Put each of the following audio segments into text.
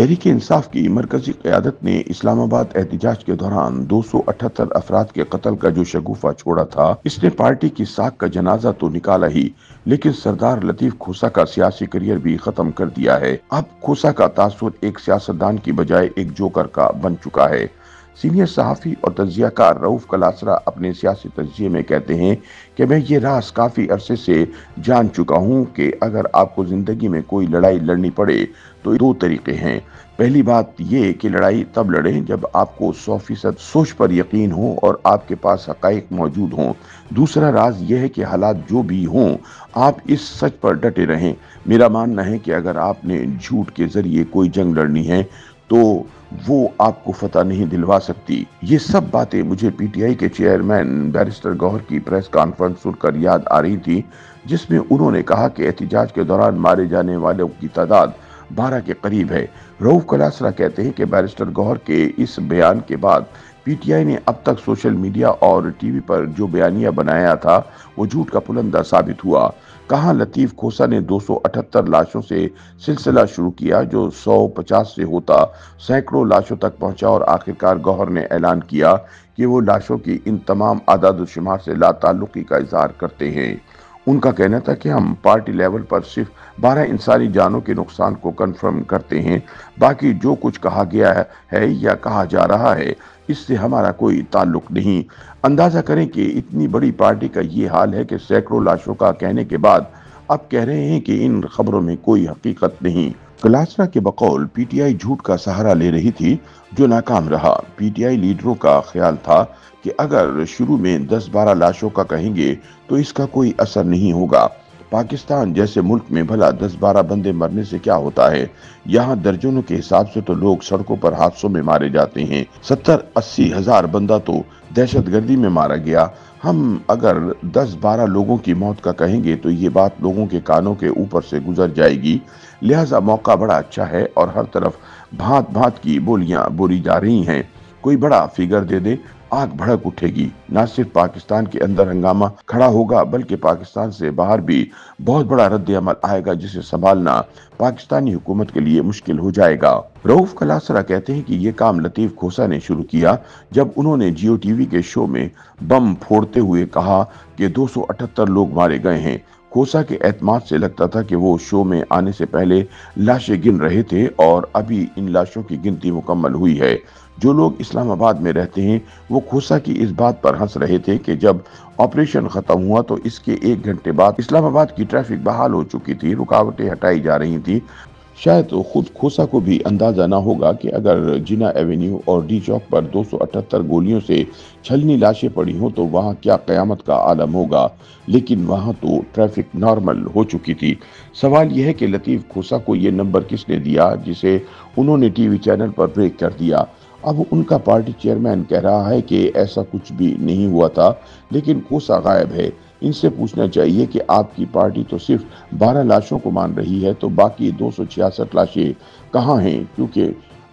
तहरीक इंसाफ की मरकजी क़यादत ने इस्लामाबाद एहतजाज के दौरान 278 अफराद के कत्ल का जो शगुफा छोड़ा था, इसने पार्टी की साख का जनाजा तो निकाला ही, लेकिन सरदार लतीफ खोसा का सियासी करियर भी खत्म कर दिया है। अब खोसा का तासुर एक सियासतदान की बजाय एक जोकर का बन चुका है। सीनियर सहाफ़ी और तज्ज़ियाकार रऊफ कलासरा अपने सियासी तज्ज़िये में कहते हैं कि मैं ये राज काफ़ी अरसे से जान चुका हूँ कि अगर आपको ज़िंदगी में कोई लड़ाई लड़नी पड़े तो दो तरीके हैं। पहली बात ये कि लड़ाई तब लड़ें जब आपको 100% सोच पर यकीन हो और आपके पास हक़ाइक़ मौजूद हों। दूसरा राज यह है कि हालात जो भी हों, आप इस सच पर डटे रहें। मेरा मानना है कि अगर आपने झूठ के ज़रिए कोई जंग लड़नी है तो वो आपको फतह नहीं दिलवा सकती। ये सब बातें मुझे पीटीआई के चेयरमैन बैरिस्टर गौहर की प्रेस कॉन्फ्रेंस सुनकर याद आ रही थी, जिसमें उन्होंने कहा कि एहतजाज के दौरान मारे जाने वालों की तादाद 12 के करीब है। रऊफ कलासरा कहते हैं कि बैरिस्टर गौहर के इस बयान के बाद पीटीआई ने अब तक सोशल मीडिया और टीवी पर जो बयानिया बनाया था वो झूठ का पुलंदा साबित हुआ। कहाँ लतीफ खोसा ने 278 लाशों से सिलसिला शुरू किया जो 150 से होता सैकड़ों लाशों तक पहुंचा और आखिरकार गौहर ने ऐलान किया कि वो लाशों की इन तमाम आदाद-ओ-शुमार से लाताल्लुकी का इजहार करते हैं। उनका कहना था कि हम पार्टी लेवल पर सिर्फ 12 इंसानी जानों के नुकसान को कंफर्म करते हैं, बाकी जो कुछ कहा गया है या कहा जा रहा है इससे हमारा कोई ताल्लुक नहीं। अंदाजा करें कि इतनी बड़ी पार्टी का ये हाल है कि सैकड़ों लाशों का कहने के बाद अब कह रहे हैं कि इन खबरों में कोई हकीकत नहीं। कलासरा के बकौल पीटीआई झूठ का सहारा ले रही थी जो नाकाम रहा। पीटीआई लीडरों का ख्याल था कि अगर शुरू में 10-12 लाशों का कहेंगे तो इसका कोई असर नहीं होगा। पाकिस्तान जैसे मुल्क में भला 10-12 बंदे मरने से क्या होता है? यहाँ दर्जनों के हिसाब से तो लोग सड़कों पर हादसों में मारे जाते हैं। 70-80 हजार बंदा तो दहशतगर्दी में मारा गया। हम अगर 10-12 लोगों की मौत का कहेंगे तो ये बात लोगों के कानों के ऊपर से गुजर जाएगी। लिहाजा मौका बड़ा अच्छा है और हर तरफ भांत भांत की बोलियां बोली जा रही हैं। कोई बड़ा फिगर दे दे, आग भड़क उठेगी। न सिर्फ पाकिस्तान के अंदर हंगामा खड़ा होगा बल्कि पाकिस्तान से बाहर भी बहुत बड़ा रद्द अमल आएगा जिसे संभालना पाकिस्तानी हुकूमत के लिए मुश्किल हो जाएगा। रऊफ कलासरा कहते हैं कि ये काम लतीफ खोसा ने शुरू किया जब उन्होंने जियो टीवी के शो में बम फोड़ते हुए कहा कि 278 लोग मारे गए हैं। खोसा के एतमाद से लगता था कि वो शो में आने से पहले लाशें गिन रहे थे और अभी इन लाशों की गिनती मुकम्मल हुई है। जो लोग इस्लामाबाद में रहते हैं वो खोसा की इस बात पर हंस रहे थे कि जब ऑपरेशन खत्म हुआ तो इसके 1 घंटे बाद इस्लामाबाद की ट्रैफिक बहाल हो चुकी थी, रुकावटें हटाई जा रही थी। शायद तो खुद खोसा को भी अंदाजा ना होगा कि अगर जिना एवेन्यू और डी चौक पर 278 गोलियों से छलनी लाशें पड़ी हों तो वहां क्या कयामत का आलम होगा, लेकिन वहां तो ट्रैफिक नॉर्मल हो चुकी थी। सवाल यह है कि लतीफ खोसा को ये नंबर किसने दिया जिसे उन्होंने टीवी चैनल पर ब्रेक कर दिया। अब उनका पार्टी चेयरमैन कह रहा है कि ऐसा कुछ भी नहीं हुआ था, लेकिन खोसा गायब है। इनसे पूछना चाहिए कि आपकी पार्टी तो सिर्फ 12 लाशों को मान रही है तो बाकी 266 लाशें कहाँ हैं, क्योंकि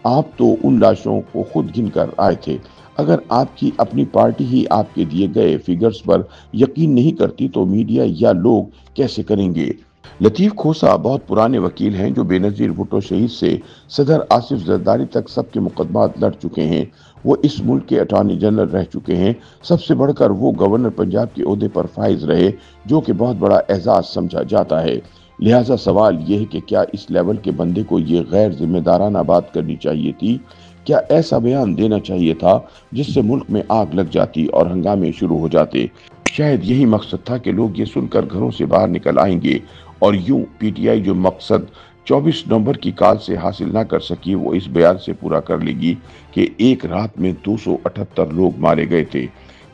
आप तो उन लाशों को खुद गिन कर आए थे। अगर आपकी अपनी पार्टी ही आपके दिए गए फिगर्स पर यकीन नहीं करती तो मीडिया या लोग कैसे करेंगे? लतीफ खोसा बहुत पुराने वकील हैं जो बेनजीर भुट्टो शहीद से सदर आसिफ जरदारी तक सबके मुकदमात लड़ चुके हैं। वो इस मुल्क के अटॉर्नी जनरल रह चुके हैं। सबसे बढ़कर वो गवर्नर पंजाब के ओहदे पर फाइज रहे, जो कि बहुत बड़ा एजाज समझा जाता है। लिहाजा सवाल ये है कि क्या इस लेवल के बंदे को ये गैर जिम्मेदाराना बात करनी चाहिए थी? क्या ऐसा बयान देना चाहिए था जिससे मुल्क में आग लग जाती और हंगामे शुरू हो जाते? शायद यही मकसद था कि लोग ये सुनकर घरों से बाहर निकल आएंगे और यूं पीटीआई जो मकसद 24 नवंबर की काल से हासिल ना कर सकी वो इस बयान से पूरा कर लेगी कि एक रात में 278 लोग मारे गए थे।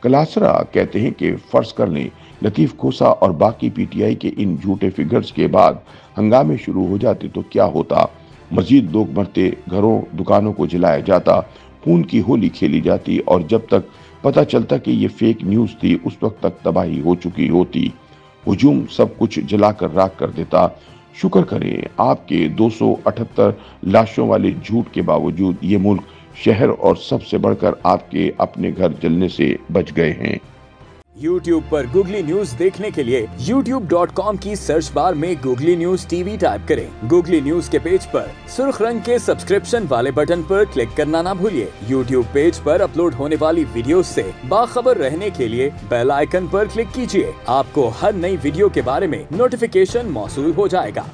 कलासरा कहते हैं कि फर्ज कर लें लतीफ खोसा और बाकी पीटीआई के इन झूठे फिगर्स के बाद हंगामे शुरू हो जाते तो क्या होता? मजीद लोग मरते, घरों दुकानों को जलाया जाता, खून की होली खेली जाती और जब तक पता चलता कि ये फेक न्यूज़ थी उस वक्त तक तबाही हो चुकी होती। हुजूम सब कुछ जलाकर राख कर देता। शुक्र करें आपके 278 लाशों वाले झूठ के बावजूद ये मुल्क, शहर और सबसे बढ़कर आपके अपने घर जलने से बच गए हैं। YouTube पर गूगली न्यूज देखने के लिए youtube.com की सर्च बार में गूगली न्यूज टीवी टाइप करें। गूगली न्यूज के पेज पर सुर्ख रंग के सब्सक्रिप्शन वाले बटन पर क्लिक करना ना भूलिए। YouTube पेज पर अपलोड होने वाली वीडियोस से बाखबर रहने के लिए बेल आइकन पर क्लिक कीजिए। आपको हर नई वीडियो के बारे में नोटिफिकेशन मौसूल हो जाएगा।